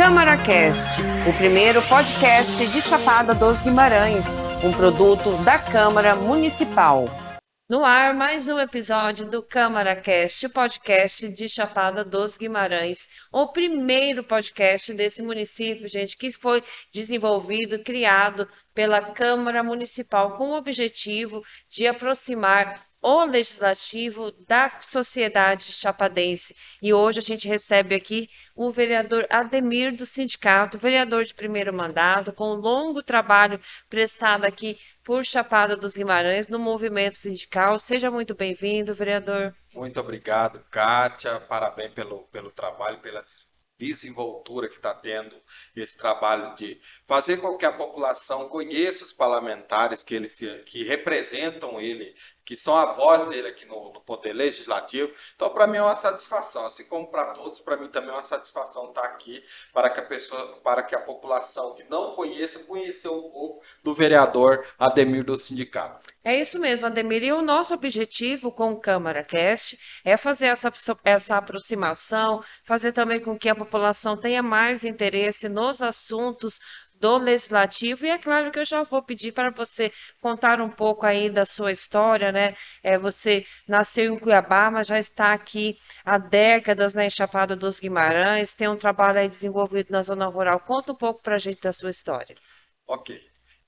CâmaraCast, o primeiro podcast de Chapada dos Guimarães, um produto da Câmara Municipal. No ar, mais um episódio do CâmaraCast, o podcast de Chapada dos Guimarães, o primeiro podcast desse município, gente, que foi desenvolvido, criado pela Câmara Municipal com o objetivo de aproximar o legislativo da sociedade chapadense. E hoje a gente recebe aqui o vereador Ademir do sindicato, vereador de primeiro mandato, com um longo trabalho prestado aqui por Chapada dos Guimarães no movimento sindical. Seja muito bem-vindo, vereador. Muito obrigado, Kátia. Parabéns pelo trabalho, pela desenvoltura que está tendo esse trabalho de fazer com que a população conheça os parlamentares que representam ele, que são a voz dele aqui no Poder Legislativo. Então, para mim é uma satisfação, assim como para todos, para mim também é uma satisfação estar aqui para que a população que não conhecer um pouco do vereador Ademir do sindicato. É isso mesmo, Ademir. E o nosso objetivo com o CâmaraCast é fazer essa aproximação, fazer também com que a população tenha mais interesse nos assuntos do Legislativo. E é claro que eu já vou pedir para você contar um pouco aí da sua história, né? Você nasceu em Cuiabá, mas já está aqui há décadas na Chapada dos Guimarães, tem um trabalho aí desenvolvido na zona rural. Conta um pouco para a gente da sua história. Ok.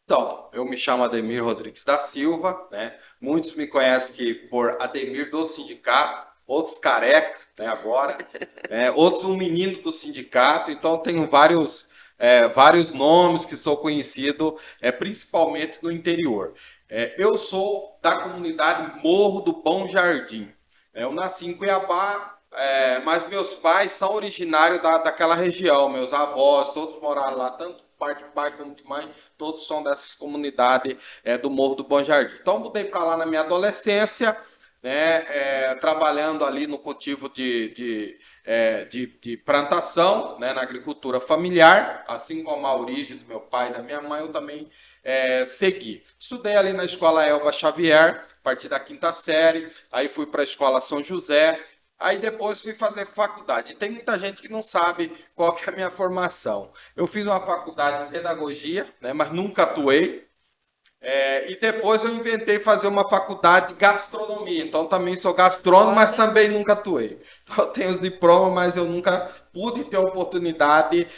Então, eu me chamo Ademir Rodrigues da Silva, né? Muitos me conhecem aqui por Ademir do sindicato, outros careca, né, agora, outros um menino do sindicato, então tenho vários nomes que sou conhecido, principalmente no interior. Eu sou da comunidade Morro do Bom Jardim. Eu nasci em Cuiabá, mas meus pais são originários daquela região, meus avós, todos moraram lá, tanto parte de pai como de mãe, todos são dessas comunidades do Morro do Bom Jardim. Então mudei para lá na minha adolescência, né, trabalhando ali no cultivo de plantação, né, na agricultura familiar, assim como a origem do meu pai e da minha mãe, eu também segui. Estudei ali na escola Elba Xavier, a partir da quinta série, aí fui para a escola São José, aí depois fui fazer faculdade. E tem muita gente que não sabe qual que é a minha formação. Eu fiz uma faculdade em pedagogia, né, mas nunca atuei. E depois eu inventei fazer uma faculdade de gastronomia. Então também sou gastrônomo, mas também nunca atuei. Então, eu tenho os diplomas, mas eu nunca pude ter a oportunidade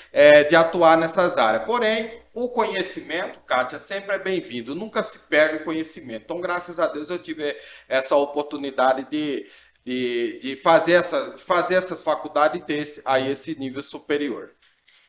de atuar nessas áreas. Porém, o conhecimento, Kátia, sempre é bem-vindo. Nunca se perde o conhecimento. Então, graças a Deus, eu tive essa oportunidade de fazer essas faculdades e ter aí esse nível superior.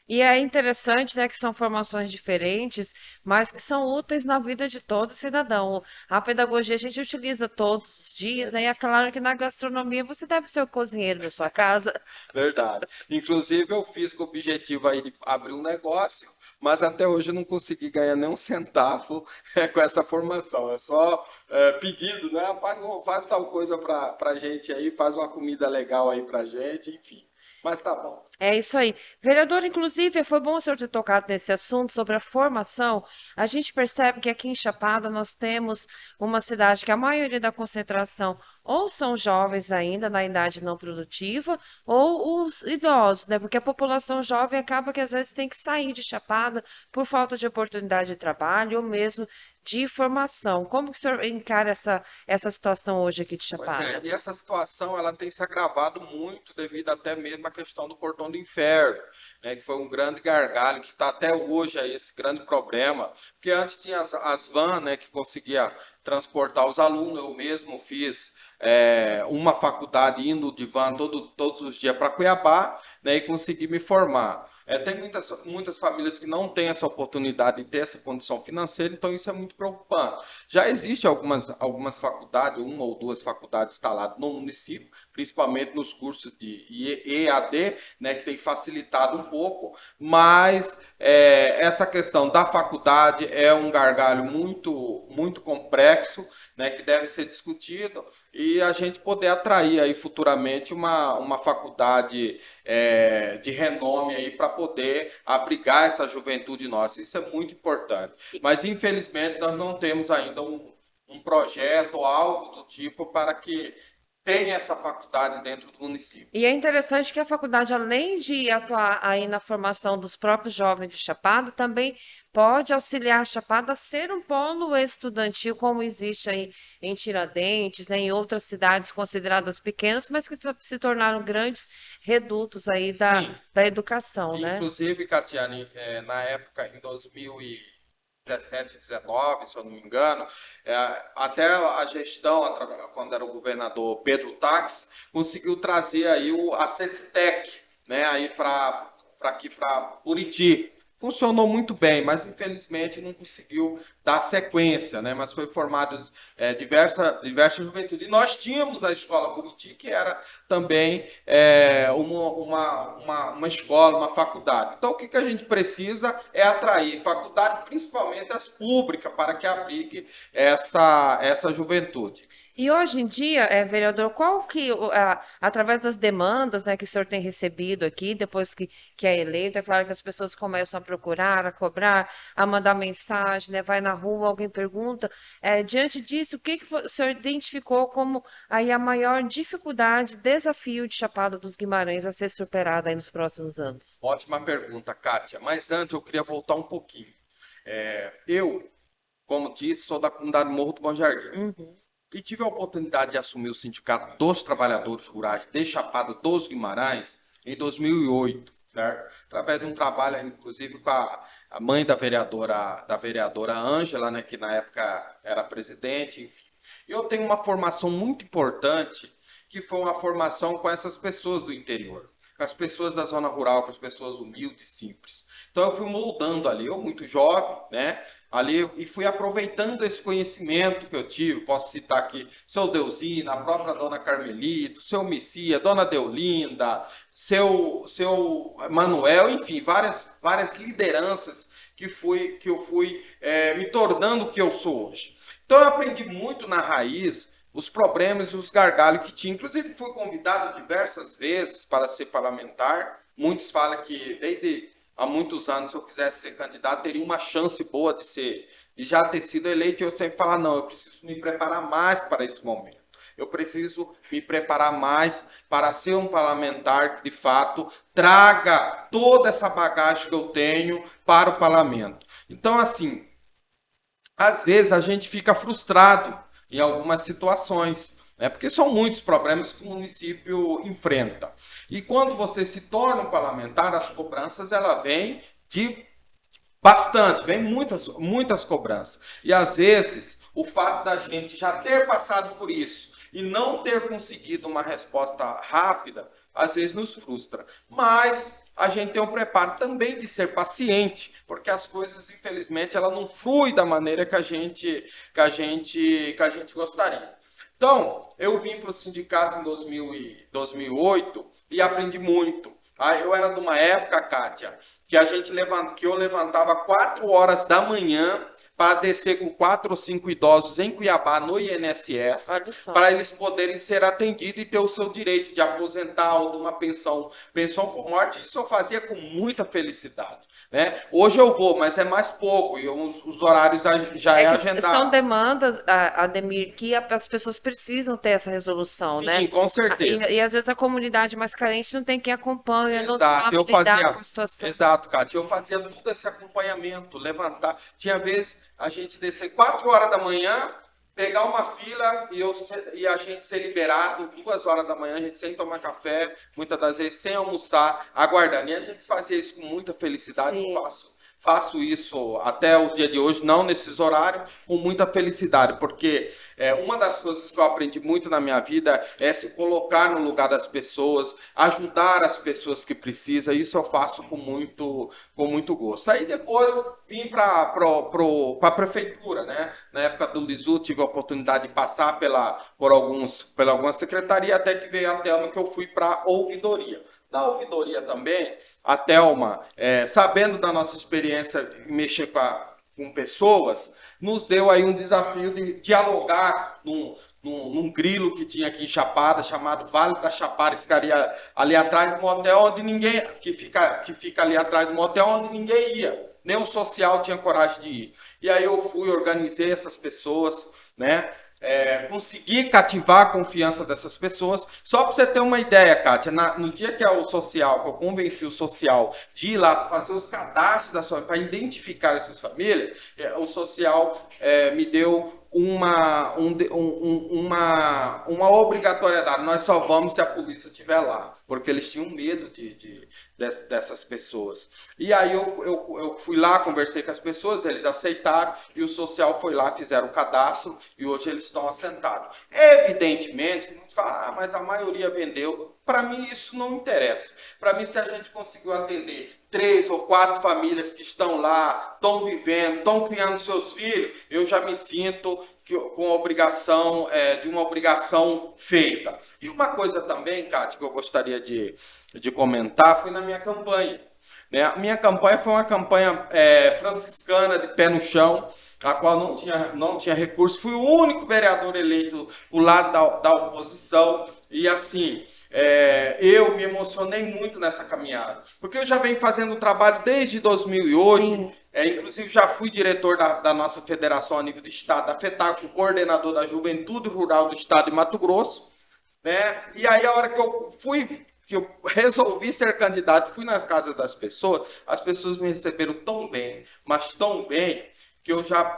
E é interessante, né, que são formações diferentes, mas que são úteis na vida de todo cidadão. A pedagogia a gente utiliza todos os dias, né? E é claro que na gastronomia você deve ser o cozinheiro da sua casa. Verdade. Inclusive, eu fiz com o objetivo aí de abrir um negócio, mas até hoje eu não consegui ganhar nem um centavo com essa formação. É só pedido, né? Faz tal coisa pra gente aí, faz uma comida legal aí pra gente, enfim. Mas tá bom. É isso aí. Vereador, inclusive, foi bom o senhor ter tocado nesse assunto sobre a formação. A gente percebe que aqui em Chapada nós temos uma cidade que a maioria da concentração ou são jovens ainda na idade não produtiva, ou os idosos, né? Porque a população jovem acaba que às vezes tem que sair de Chapada por falta de oportunidade de trabalho ou mesmo de formação. Como que o senhor encara essa situação hoje aqui de Pois é, Chapada? e essa situação ela tem se agravado muito devido até mesmo à questão do Portão do Inferno, né, que foi um grande gargalo, que está até hoje aí esse grande problema, porque antes tinha as vans, né, que conseguia transportar os alunos, eu mesmo fiz uma faculdade indo de van todos os dias para Cuiabá, né, e consegui me formar. Tem muitas famílias que não têm essa oportunidade de ter essa condição financeira, então isso é muito preocupante. Já existe algumas faculdades, uma ou duas faculdades instaladas no município, principalmente nos cursos de EAD, né, que tem facilitado um pouco, mas essa questão da faculdade é um gargalo muito complexo, né, que deve ser discutido e a gente poder atrair aí futuramente uma faculdade de renome aí para poder abrigar essa juventude nossa. Isso é muito importante. Mas infelizmente nós não temos ainda um projeto ou algo do tipo para que tem essa faculdade dentro do município. E é interessante que a faculdade, além de atuar aí na formação dos próprios jovens de Chapada, também pode auxiliar a Chapada a ser um polo estudantil, como existe aí em Tiradentes, né, em outras cidades consideradas pequenas, mas que se tornaram grandes redutos aí Sim, da educação, né? inclusive, Catiane, na época, em 2017, 19, se eu não me engano, até a gestão, quando era o governador Pedro Tax, conseguiu trazer aí a Cecitec, né, aí para aqui para Buriti. Funcionou muito bem, mas infelizmente não conseguiu dar sequência, né? Mas foi formado diversas juventudes. E nós tínhamos a escola Buriti, que era também uma escola, uma faculdade. Então, o que a gente precisa é atrair faculdade, principalmente as públicas, para que aplique essa juventude. E hoje em dia, vereador, qual que, através das demandas, né, que o senhor tem recebido aqui, depois que é eleito, é claro que as pessoas começam a procurar, a cobrar, a mandar mensagem, né, vai na rua, alguém pergunta, diante disso, o que o senhor identificou como aí a maior dificuldade, desafio de Chapada dos Guimarães a ser superada aí nos próximos anos? Ótima pergunta, Kátia. Mas antes eu queria voltar um pouquinho. Eu, como disse, sou da comunidade Morro do Bom Jardim. Uhum. E tive a oportunidade de assumir o Sindicato dos Trabalhadores Rurais de Chapada dos Guimarães em 2008, certo? Através de um trabalho, inclusive, com a mãe da vereadora Ângela, né, que na época era presidente, enfim. E eu tenho uma formação muito importante, que foi uma formação com essas pessoas do interior, com as pessoas da zona rural, com as pessoas humildes, simples. Então eu fui moldando ali, eu muito jovem, né? Ali e fui aproveitando esse conhecimento que eu tive. Posso citar aqui seu Deusina, a própria dona Carmelito, seu Messia, dona Deolinda, seu Manuel, enfim, várias lideranças que eu fui me tornando o que eu sou hoje. Então eu aprendi muito na raiz os problemas e os gargalos que tinha. Inclusive fui convidado diversas vezes para ser parlamentar. Muitos falam que desde há muitos anos, se eu quisesse ser candidato, teria uma chance boa de já ter sido eleito. E eu sempre falo, não, eu preciso me preparar mais para esse momento. Eu preciso me preparar mais para ser um parlamentar que, de fato, traga toda essa bagagem que eu tenho para o parlamento. Então, assim, às vezes a gente fica frustrado em algumas situações, né? Porque são muitos problemas que o município enfrenta. E quando você se torna um parlamentar, as cobranças ela vêm de bastante, vem muitas cobranças. E às vezes o fato da gente já ter passado por isso e não ter conseguido uma resposta rápida, às vezes nos frustra. Mas a gente tem um preparo também de ser paciente, porque as coisas, infelizmente, ela não fluem da maneira que a gente gostaria. Então, eu vim para o sindicato em 2008 e aprendi muito. Eu era de uma época, Kátia, que eu levantava 4 horas da manhã para descer com 4 ou 5 idosos em Cuiabá, no INSS, Olha só. para eles poderem ser atendidos e ter o seu direito de aposentar ou de uma pensão por morte. Isso eu fazia com muita felicidade. Né? Hoje eu vou, mas é mais pouco, e os horários já é É que são agendado. demandas, Ademir, que as pessoas precisam ter essa resolução, né? Sim, com certeza. E às vezes a comunidade mais carente não tem quem acompanha, não Exato, sabe eu lidar fazia, com a situação. exato, Cátia, eu fazia todo esse acompanhamento, levantar. Tinha vezes a gente descer 4 horas da manhã, pegar uma fila e a gente ser liberado 2 horas da manhã, a gente sem tomar café, muitas das vezes sem almoçar, aguardando. E a gente fazia isso com muita felicidade, eu Sim. faço isso até os dias de hoje, não nesses horários, com muita felicidade, porque uma das coisas que eu aprendi muito na minha vida é se colocar no lugar das pessoas, ajudar as pessoas que precisam, isso eu faço com muito gosto. Aí depois vim para a prefeitura, né? Na época do Lisu, tive a oportunidade de passar pela alguma secretaria, até que veio até ano que eu fui para a ouvidoria. Na ouvidoria também, a Thelma, sabendo da nossa experiência em mexer com pessoas, nos deu aí um desafio de dialogar num grilo que tinha aqui em Chapada, chamado Vale da Chapada, que ficaria ali atrás de um hotel onde ninguém, que fica ali atrás de um hotel onde ninguém ia, nem o social tinha coragem de ir. E aí eu fui, organizei essas pessoas, né? conseguir cativar a confiança dessas pessoas. Só para você ter uma ideia, Kátia, no dia que é o social, que eu convenci o social de ir lá fazer os cadastros da sua para identificar essas famílias, o social me deu uma obrigatoriedade. Nós só vamos se a polícia estiver lá, porque eles tinham medo dessas pessoas. E aí eu fui lá, conversei com as pessoas, eles aceitaram, e o social foi lá, fizeram o cadastro, e hoje eles estão assentados. Evidentemente, a gente fala, mas a maioria vendeu. Para mim isso não interessa. Para mim, se a gente conseguiu atender 3 ou 4 famílias que estão lá, estão vivendo, estão criando seus filhos, eu já me sinto com a obrigação, de uma obrigação feita. E uma coisa também, Cátia, que eu gostaria de comentar, foi na minha campanha. Né? A minha campanha foi uma campanha franciscana, de pé no chão, a qual não tinha recurso. Fui o único vereador eleito do lado da oposição. E assim, eu me emocionei muito nessa caminhada. Porque eu já venho fazendo trabalho desde 2008. Inclusive já fui diretor da nossa federação a nível do estado, da FETAC, coordenador da Juventude Rural do estado de Mato Grosso. Né? E aí a hora que eu resolvi ser candidato, fui na casa das pessoas, as pessoas me receberam tão bem, mas tão bem, que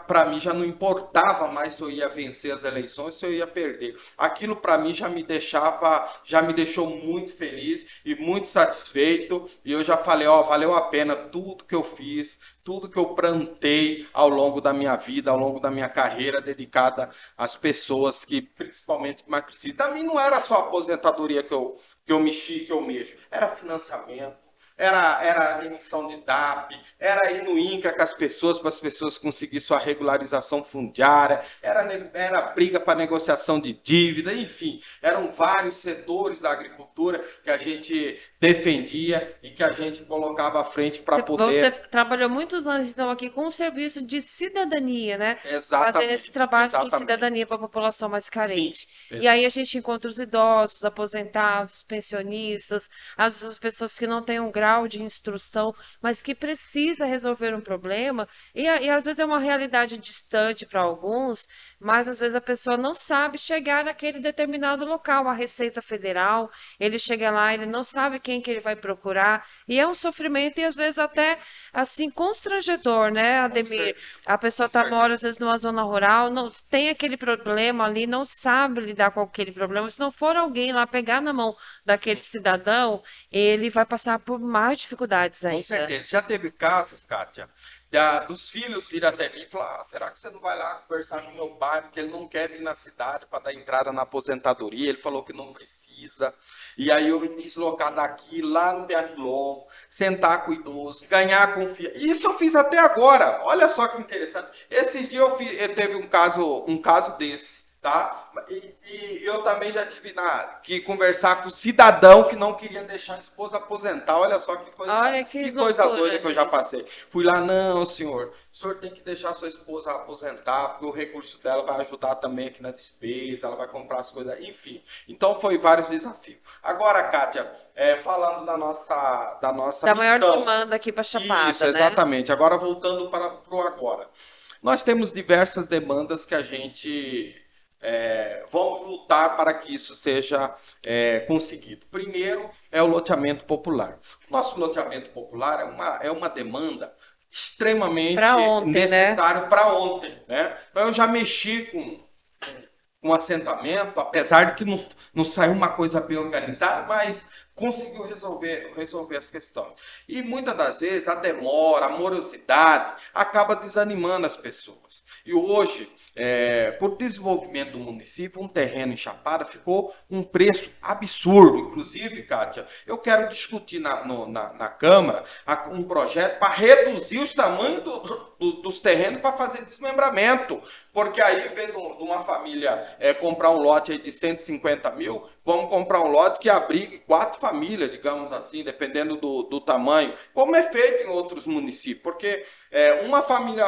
para mim já não importava mais se eu ia vencer as eleições, se eu ia perder. Aquilo para mim já me deixou muito feliz e muito satisfeito, e eu já falei, valeu a pena tudo que eu fiz, tudo que eu plantei ao longo da minha vida, ao longo da minha carreira dedicada às pessoas que principalmente mais precisam. Também não era só a aposentadoria que eu mexi, que eu mexo, era financiamento. Era emissão de DAP, era ir no INCRA com as pessoas, para as pessoas conseguirem sua regularização fundiária, era briga para negociação de dívida, enfim, eram vários setores da agricultura que a gente defendia e que a gente colocava à frente para poder... Você trabalhou muitos anos, então, aqui com o serviço de cidadania, né? Exatamente. Fazendo esse trabalho Exatamente. de cidadania para a população mais carente. Sim, e aí a gente encontra os idosos, aposentados, pensionistas, as pessoas que não têm um grau de instrução, mas que precisa resolver um problema, e às vezes é uma realidade distante para alguns, mas às vezes a pessoa não sabe chegar naquele determinado local, a Receita Federal, ele chega lá, ele não sabe quem que ele vai procurar, e é um sofrimento e às vezes até assim constrangedor, né, Ademir? A pessoa mora às vezes numa zona rural, não tem aquele problema ali, não sabe lidar com aquele problema. Se não for alguém lá pegar na mão daquele cidadão, ele vai passar por mais dificuldades ainda. Com certeza. Já teve casos, Kátia, dos filhos vir até mim e falar, será que você não vai lá conversar com meu pai, porque ele não quer vir na cidade para dar entrada na aposentadoria, ele falou que não precisa. E aí eu me deslocar daqui, lá no Piarilon, sentar com o idoso, ganhar confiança. Isso eu fiz até agora. Olha só que interessante. Esses dias eu teve um caso desse, tá? E eu também já tive que conversar com o cidadão que não queria deixar a esposa aposentar. Olha só que coisa doida que eu já passei. Fui lá, não, senhor, o senhor tem que deixar sua esposa aposentar, porque o recurso dela vai ajudar também aqui na despesa, ela vai comprar as coisas, enfim. Então foi vários desafios. Agora, Kátia, falando da nossa Da maior demanda aqui para Chapada, isso, exatamente. Né? Agora voltando para o agora. Nós temos diversas demandas que a gente vamos lutar para que isso seja conseguido. Primeiro é o loteamento popular. Nosso loteamento popular é uma demanda extremamente necessária para ontem. Né? Então, eu já mexi com assentamento, apesar de que não saiu uma coisa bem organizada, mas conseguiu resolver as questões. E muitas das vezes a demora, a morosidade acaba desanimando as pessoas. E hoje, por desenvolvimento do município, um terreno em Chapada ficou um preço absurdo. Inclusive, Kátia, eu quero discutir na Câmara um projeto para reduzir os tamanhos dos terrenos para fazer desmembramento. Porque aí, em vez de uma família comprar um lote aí de 150 mil, vamos comprar um lote que abrigue 4 famílias, digamos assim, dependendo do tamanho, como é feito em outros municípios. Porque uma família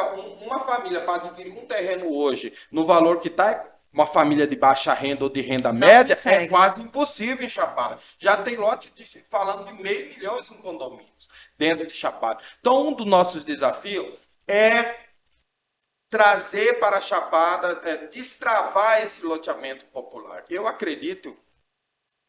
para adquirir um terreno hoje, no valor que está, uma família de baixa renda ou de renda média, é quase impossível em Chapada. Já tem lote falando de 500 mil em condomínios dentro de Chapada. Então, um dos nossos desafios é trazer para a Chapada, destravar esse loteamento popular. Eu acredito,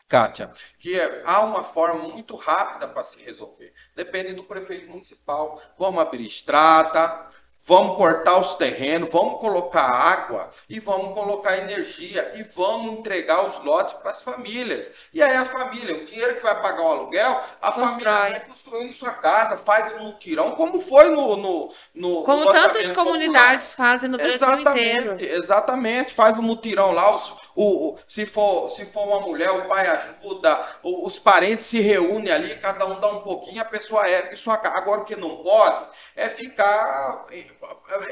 Kátia, que há uma forma muito rápida para se resolver. Depende do prefeito municipal. Vamos abrir estrada, vamos cortar os terrenos, vamos colocar água e vamos colocar energia e vamos entregar os lotes para as famílias. E aí a família, o dinheiro que vai pagar o aluguel, a família vai construindo sua casa, faz um mutirão, como foi no Como tantas loteamento popular. comunidades fazem no Brasil inteiro. Exatamente, faz um mutirão lá, se for uma mulher, o pai ajuda, os parentes se reúnem ali, cada um dá um pouquinho, a pessoa ergue sua casa. Agora o que não pode é ficar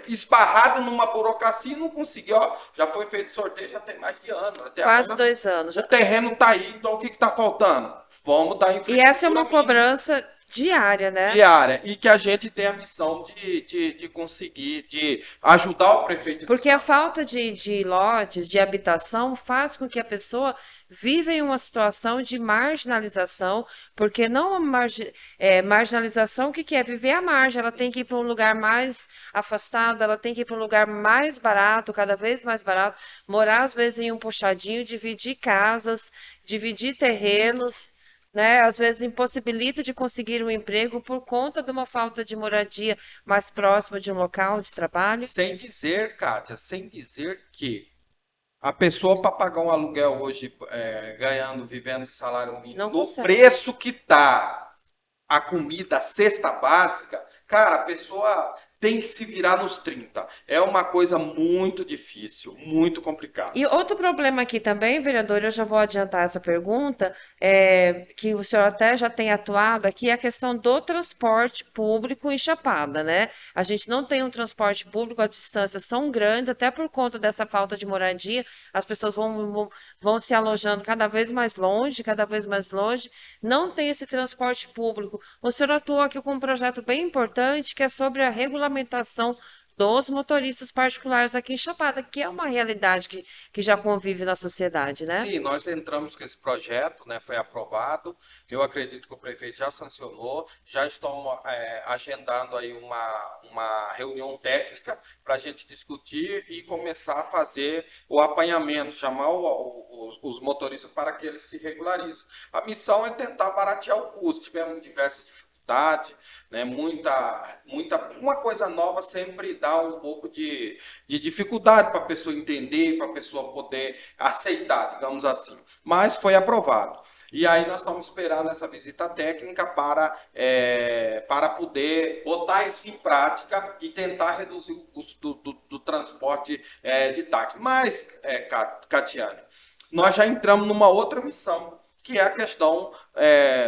esbarrado numa burocracia e não conseguir. Ó, já foi feito sorteio, já tem mais de ano. Até Quase agora, 2 anos. o terreno está aí, então o que está faltando? Vamos dar E essa é uma infraestrutura mínima. cobrança diária, né? Diária, e que a gente tem a missão de conseguir, de ajudar o prefeito. Porque a falta de lotes, de habitação, faz com que a pessoa viva em uma situação de marginalização, porque não marginalização, o que é? Viver à margem, ela tem que ir para um lugar mais afastado, ela tem que ir para um lugar mais barato, cada vez mais barato, morar às vezes em um puxadinho, dividir casas, dividir terrenos, né? Às vezes impossibilita de conseguir um emprego por conta de uma falta de moradia mais próxima de um local de trabalho. Sem dizer, Kátia, sem dizer que a pessoa para pagar um aluguel hoje, vivendo de salário mínimo, Não no consegue. preço que tá a comida, a cesta básica, cara, a pessoa tem que se virar nos 30. É uma coisa muito difícil, muito complicada. E outro problema aqui também, vereador, eu já vou adiantar essa pergunta, que o senhor até já tem atuado aqui, é a questão do transporte público em Chapada, né? A gente não tem um transporte público, as distâncias são grandes, até por conta dessa falta de moradia, as pessoas vão se alojando cada vez mais longe, não tem esse transporte público. O senhor atuou aqui com um projeto bem importante, que é sobre a regulamentação dos motoristas particulares aqui em Chapada, que é uma realidade que já convive na sociedade, né? Sim, nós entramos com esse projeto, né, foi aprovado. Eu acredito que o prefeito já sancionou, já estamos agendando aí uma reunião técnica para a gente discutir e começar a fazer o apanhamento, chamar os motoristas para que eles se regularizem. A missão é tentar baratear o custo. Tivemos diversas dificuldades, né, uma coisa nova sempre dá um pouco de dificuldade para a pessoa entender, para a pessoa poder aceitar, digamos assim. Mas foi aprovado. E aí nós estamos esperando essa visita técnica para poder botar isso em prática e tentar reduzir o custo do transporte de táxi. Mas, Catiane, nós já entramos numa outra missão, que é a questão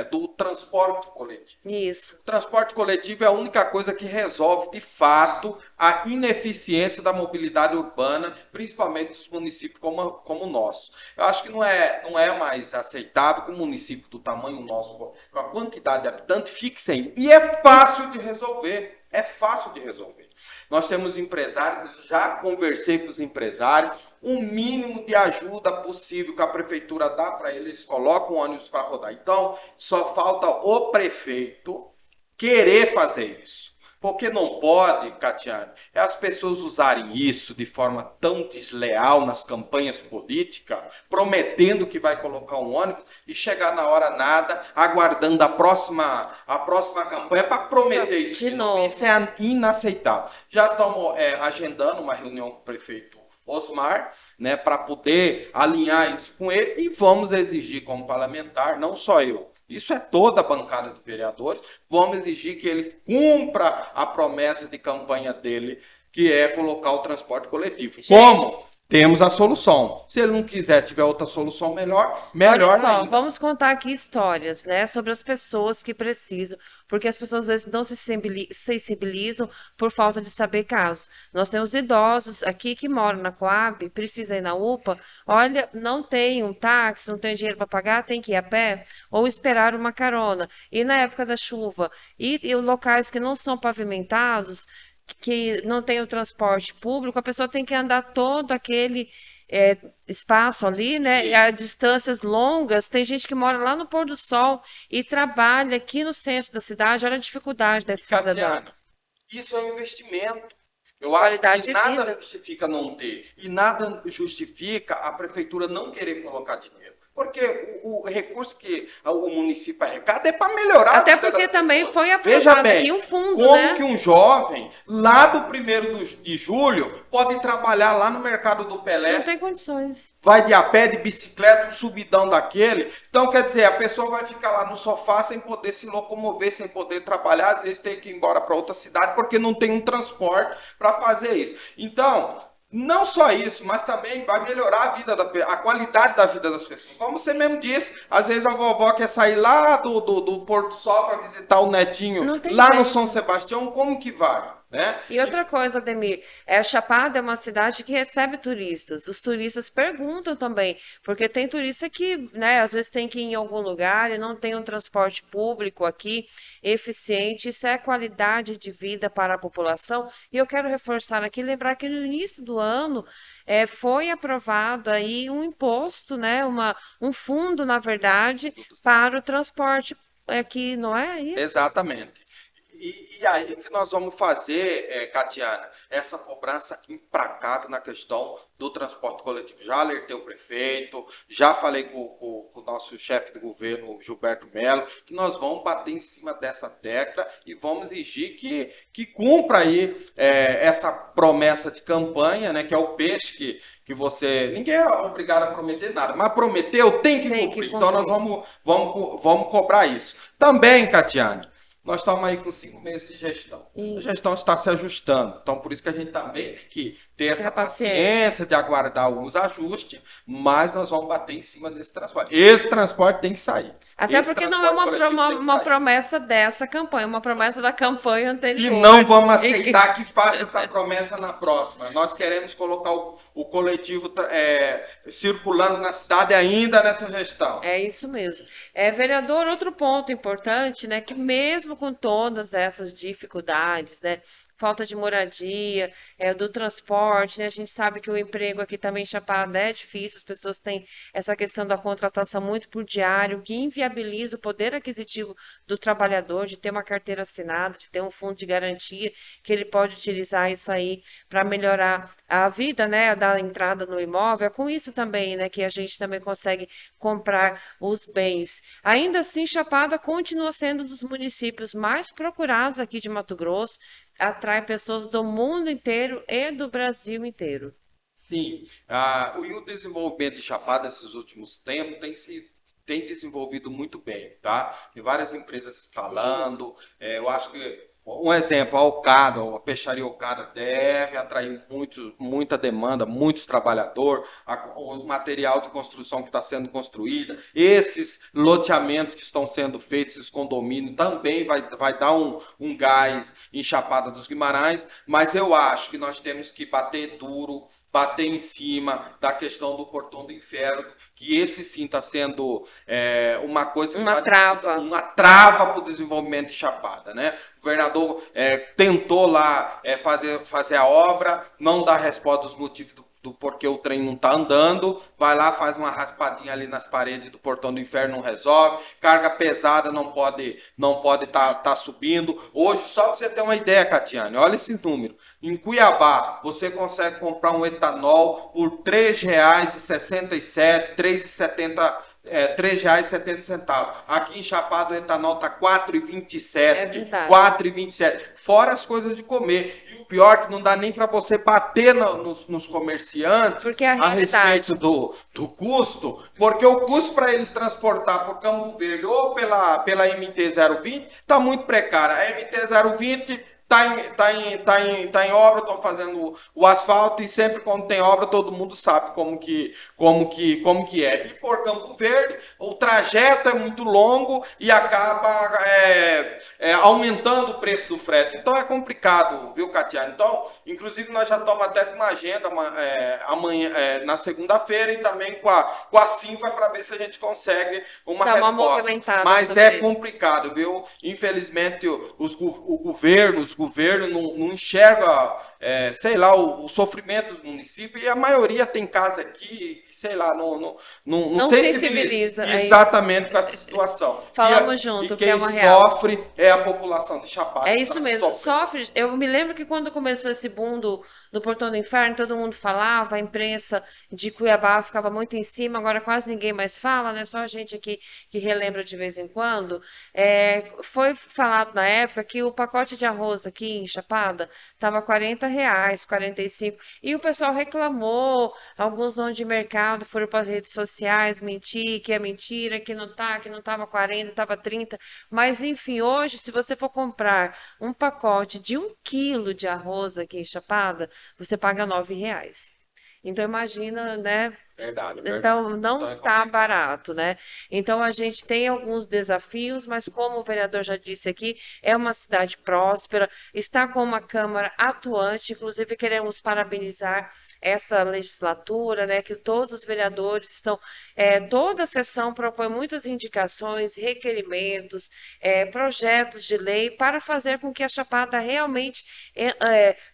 do transporte coletivo. Isso. O transporte coletivo é a única coisa que resolve, de fato, a ineficiência da mobilidade urbana, principalmente dos municípios como o nosso. Eu acho que não é mais aceitável que um município do tamanho nosso, com a quantidade de habitantes, fique sem. E é fácil de resolver. É fácil de resolver. Nós temos empresários, já conversei com os empresários, o mínimo de ajuda possível que a prefeitura dá para eles, colocam o ônibus para rodar. Então, só falta o prefeito querer fazer isso. Porque não pode, Catiane, as pessoas usarem isso de forma tão desleal nas campanhas políticas, prometendo que vai colocar um ônibus e chegar na hora nada, aguardando a próxima campanha para prometer isso de novo. Isso é inaceitável. Já estamos agendando uma reunião com o prefeito Osmar, né, para poder alinhar isso com ele, e vamos exigir como parlamentar, não só eu, isso é toda a bancada de vereadores, vamos exigir que ele cumpra a promessa de campanha dele, que é colocar o transporte coletivo. Gente, como? Temos a solução. Se ele não quiser, tiver outra solução melhor olha só, ainda. vamos contar aqui histórias, né, sobre as pessoas que precisam, porque as pessoas às vezes não se sensibilizam por falta de saber casos. Nós temos idosos aqui que moram na Coab, precisam ir na UPA, olha, não tem um táxi, não tem dinheiro para pagar, tem que ir a pé ou esperar uma carona. E na época da chuva, e locais que não são pavimentados, que não tem o transporte público, a pessoa tem que andar todo aquele espaço ali, né? E a distâncias longas. Tem gente que mora lá no pôr do sol e trabalha aqui no centro da cidade. Olha a dificuldade desse cidadão. Isso é um investimento. Eu acho Qualidade que de nada vida. justifica não ter e nada justifica a prefeitura não querer colocar dinheiro. Porque o recurso que o município arrecada é para melhorar a Até vida porque das também pessoas. foi Veja aprovado aqui bem, um fundo, como né? que um jovem lá do 1º de julho pode trabalhar lá no mercado do Não Pelé, tem condições. vai de a pé, de bicicleta, um subidão daquele. Então, quer dizer, a pessoa vai ficar lá no sofá sem poder se locomover, sem poder trabalhar, às vezes tem que ir embora para outra cidade porque não tem um transporte para fazer isso. Então, não só isso, mas também vai melhorar a qualidade da vida das pessoas. Como você mesmo disse, às vezes a vovó quer sair lá do Porto Sol para visitar o netinho Não tem lá no São jeito. Sebastião, como que vai? Né? E outra coisa, Ademir, Chapada é uma cidade que recebe turistas. Os turistas perguntam também, porque tem turista que, né, às vezes tem que ir em algum lugar e não tem um transporte público aqui eficiente. Isso é qualidade de vida para a população. E eu quero reforçar aqui, lembrar que no início do ano foi aprovado aí um imposto, né, um fundo, na verdade, para o transporte aqui, não é isso? Exatamente. E aí que nós vamos fazer, Catiana, essa cobrança implacável na questão do transporte coletivo. Já alertei o prefeito, já falei com o nosso chefe de governo, Gilberto Mello, que nós vamos bater em cima dessa tecla e vamos exigir que cumpra aí essa promessa de campanha, né, que é o peixe que você... Ninguém é obrigado a prometer nada, mas prometeu, tem que Tem que cumprir. Então nós cumprir. vamos cobrar isso. Também, Catiane, nós estamos aí com 5 meses de gestão. A Isso. gestão está se ajustando. Então, por isso que a gente também tem que ter Tenha essa paciência. paciência de aguardar os ajustes, mas nós vamos bater em cima desse transporte. Esse transporte tem que sair. Até Esse porque não é transporte coletivo tem que uma sair. promessa dessa campanha, uma promessa da campanha E anterior. não vamos E que- aceitar que faça essa promessa na próxima. Nós queremos colocar o coletivo circulando na cidade ainda nessa gestão. É isso mesmo. Vereador, outro ponto importante, né, que mesmo com todas essas dificuldades, né, falta de moradia, do transporte, né, a gente sabe que o emprego aqui também em Chapada é difícil, as pessoas têm essa questão da contratação muito por diário, que inviabiliza o poder aquisitivo do trabalhador, de ter uma carteira assinada, de ter um fundo de garantia, que ele pode utilizar isso aí para melhorar a vida, né, da entrada no imóvel. É com isso também, né, que a gente também consegue comprar os bens. Ainda assim, Chapada continua sendo um dos municípios mais procurados aqui de Mato Grosso, atrai pessoas do mundo inteiro e do Brasil inteiro. Sim, e o desenvolvimento de Chapada nesses últimos tempos tem desenvolvido muito bem, tá? Tem várias empresas instalando, eu acho que um exemplo, a Ocada, a peixaria Ocada deve atrair muita demanda, muitos trabalhadores, o material de construção que está sendo construído, esses loteamentos que estão sendo feitos, esses condomínios, também vai dar um gás em Chapada dos Guimarães, mas eu acho que nós temos que bater duro, bater em cima da questão do Portão do Inferno, que esse sim está sendo uma coisa que Uma trava. uma trava para o desenvolvimento de Chapada, né? O governador tentou lá fazer a obra, não dá resposta dos motivos do porquê o trem não está andando, vai lá, faz uma raspadinha ali nas paredes do Portão do Inferno, não resolve, carga pesada não pode tá subindo. Hoje, só para você ter uma ideia, Catiane, olha esse número. Em Cuiabá, você consegue comprar um etanol por R$ 3,67, R$ 3,70. R$ 3,70. Aqui em Chapada o etanol está R$ 4,27. É verdade. 4,27. Fora as coisas de comer. E o pior é que não dá nem para você bater nos comerciantes Porque é a a realidade. respeito do custo, porque o custo para eles transportar por Campo Verde ou pela MT-020 está muito precário. A MT-020 tá em obra, estão fazendo o asfalto e sempre quando tem obra todo mundo sabe como que é. E por Campo Verde o trajeto é muito longo e acaba aumentando o preço do frete. Então é complicado, viu, Catiane? Então, inclusive nós já estamos até com uma agenda amanhã, na segunda-feira e também com a Cinfa para ver se a gente consegue uma Dá uma resposta. movimentada Mas sobre é isso. complicado, viu? Infelizmente o governo não enxerga sei lá, o sofrimento do município, e a maioria tem casa aqui, sei lá, não Não sensibiliza sensibiliza, é isso. exatamente com essa situação. Falamos E junto, que é quem uma real. sofre é a população de Chapada É que está isso mesmo, sofrendo. sofre. Eu me lembro que quando começou esse boom do Portão do Inferno, todo mundo falava, a imprensa de Cuiabá ficava muito em cima, agora quase ninguém mais fala, né? Só a gente aqui que relembra de vez em quando. Foi falado na época que o pacote de arroz aqui em Chapada estava R$ 40, 45, e o pessoal reclamou, alguns donos de mercado foram para as redes sociais mentir, que é mentira, que não tá, que não estava 40, estava 30. Mas enfim, hoje, se você for comprar um pacote de 1 quilo de arroz aqui em Chapada, você paga R$ 9. Então imagina, né? Verdade, verdade. Então não Então é está complicado. barato, né? Então a gente tem alguns desafios, mas como o vereador já disse aqui, é uma cidade próspera, está com uma Câmara atuante, inclusive queremos parabenizar essa legislatura, né, que todos os vereadores estão, toda a sessão propõe muitas indicações, requerimentos, projetos de lei para fazer com que a Chapada realmente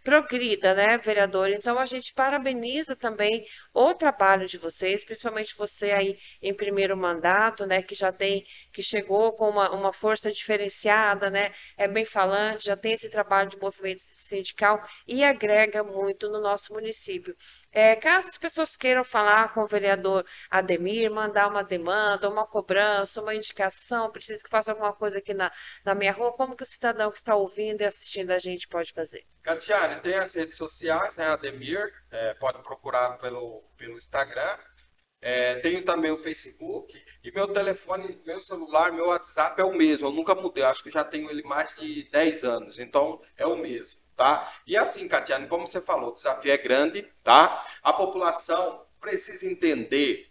progrida, né, vereador? Então a gente parabeniza também o trabalho de vocês, principalmente você aí em primeiro mandato, né, que já tem, que chegou com uma força diferenciada, né, é bem falante, já tem esse trabalho de movimento sindical e agrega muito no nosso município. Caso as pessoas queiram falar com o vereador Ademir, mandar uma demanda, uma cobrança, uma indicação, preciso que faça alguma coisa aqui na minha rua, como que o cidadão que está ouvindo e assistindo a gente pode fazer? Catiane, tem as redes sociais, né? Ademir, pode procurar pelo Instagram. Tenho também o Facebook e meu telefone, meu celular, meu WhatsApp é o mesmo. Eu nunca mudei, acho que já tenho ele mais de 10 anos, então é o mesmo, tá? E assim, Catiane, como você falou, o desafio é grande, tá? A população precisa entender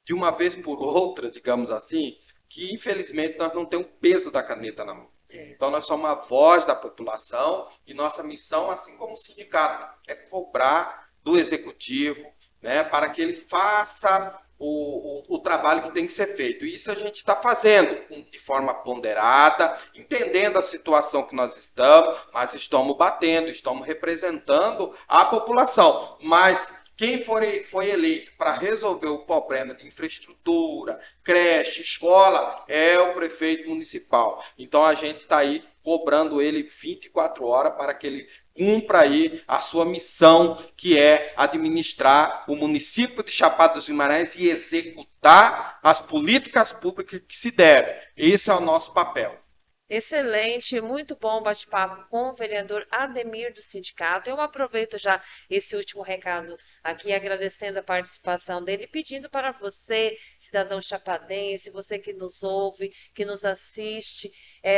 de uma vez por outra, digamos assim, que infelizmente nós não temos o peso da caneta na mão. Então nós somos a voz da população e nossa missão, assim como o sindicato, é cobrar do executivo, né, para que ele faça o trabalho que tem que ser feito. E isso a gente está fazendo de forma ponderada, entendendo a situação que nós estamos, mas estamos batendo, estamos representando a população. Mas quem foi eleito para resolver o problema de infraestrutura, creche, escola, é o prefeito municipal. Então a gente está aí cobrando ele 24 horas para que ele cumpra aí a sua missão, que é administrar o município de Chapada dos Guimarães e executar as políticas públicas que se devem. Esse é o nosso papel. Excelente, muito bom bate-papo com o vereador Ademir do sindicato. Eu aproveito já esse último recado aqui, agradecendo a participação dele, pedindo para você, cidadão chapadense, você que nos ouve, que nos assiste,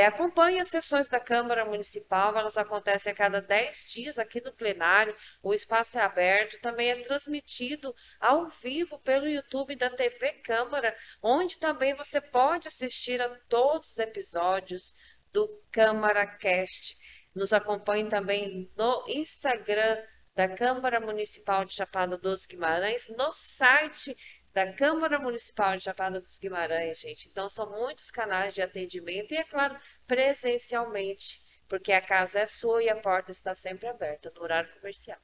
acompanhe as sessões da Câmara Municipal. Elas acontecem a cada 10 dias aqui no plenário. O espaço é aberto, também é transmitido ao vivo pelo YouTube da TV Câmara, onde também você pode assistir a todos os episódios do CâmaraCast. Nos acompanhe também no Instagram da Câmara Municipal de Chapada dos Guimarães, no site da Câmara Municipal de Chapada dos Guimarães, gente. Então, são muitos canais de atendimento e, é claro, presencialmente, porque a casa é sua e a porta está sempre aberta no horário comercial.